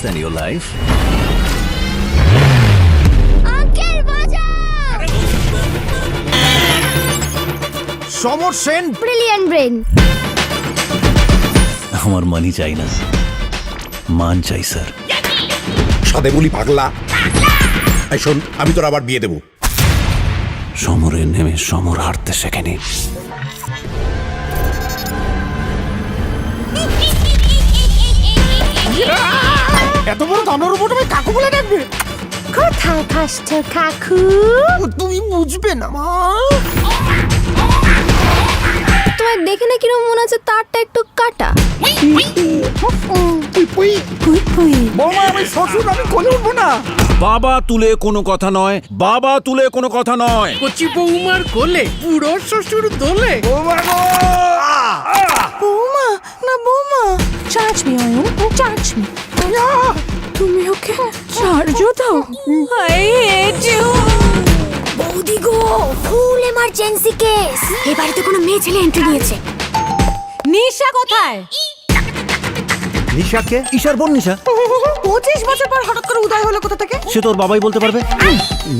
and your life. Uncle বাজা সমর Sen brilliant brain আমার মানি চাই না, মান চাই স্যার। সাদে বলি পাগলা। এই শোন, আমি তোর আবার বিয়ে দেবো। সমরে নেমে সমর হারতে শেখেনি। এত বড় দামড়ার উপর তুমি কাকু বলে ডাকবে? কোথায় ফাস্ট কাকু তুমি বুঝবে না মা। তোমার দেখে না কিরকম মনে হচ্ছে তারটা একটু কাটা। বৌমা, আমি শ্বশুর, আমি কোলে উঠবো না। বাবা তুলে কোনো কথা নয়, বাবা তুলে কোনো কথা নয়। কচি বৌমার কোলে পুরো শ্বশুর দোলে। বৌমা গো! বৌমা না বৌমা, charge me Ayan, charge me. তুমি ওকে চার্জও দাও। I hate you. বৌদি গো, ফুল এমার্জেন্সি কেস। এই বাড়িতে কোনো মেয়ে ছেলে এন্ট্রি নিয়েছে। নিশা কোথায়? নিশাকে? ঈশার বোন নিশা। 25 বছর পর হঠাৎ করে উদয় হলো কোথা থেকে? সে তোর বাবাই বলতে পারবে।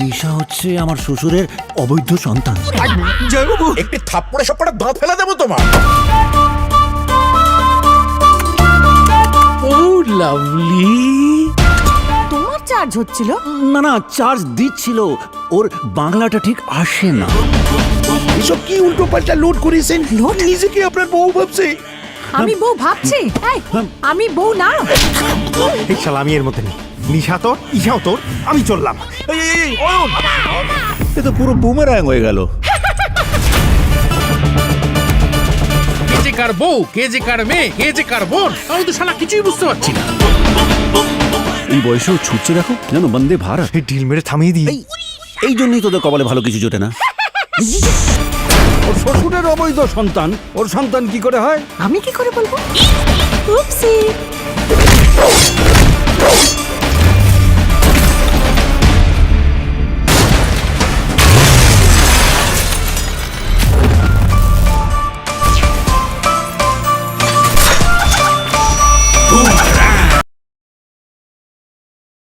নিশা হচ্ছে আমার শ্বশুরের অবৈধ সন্তান। জয়বাবু, একটি থাপ্পড়ে সবকটা দাঁত ফেলা দেবো তোমার। ও লাভলি। তোমার চার্জ হচ্ছিল? না না, চার্জ দিচ্ছিল, ওর বাংলাটা ঠিক আসে না। এসব কি উল্টো পাল্টা লোড করেছেন? নিজেকে আপনার বউ ভাবছে। আমি বউ ভাবছি? এই, আমি বউ না। এই শালা আমি এর মধ্যে নেই। নিশা তোর, ঈশাও তোর, আমি চললাম। এই অয়ন, এ তো পুরো বুমেরাং হয়ে গেল। কে যে কার বউ, কে যে কার মেয়ে, কে যে কার বোন, আমি তো শালা কিছুই বুঝতে পারছি না। এই বয়সেও ছুটছে দেখো, যেন বন্দে ভারত। এই ঢিল মেরে থামিয়ে দিই। এই জন্যই তোদের কপালে ভালো কিছু জোটে না। ওর শ্বশুরের অবৈধ সন্তান, ওর সন্তান কি করে হয়? আমি কি করে বলবো? উপসি।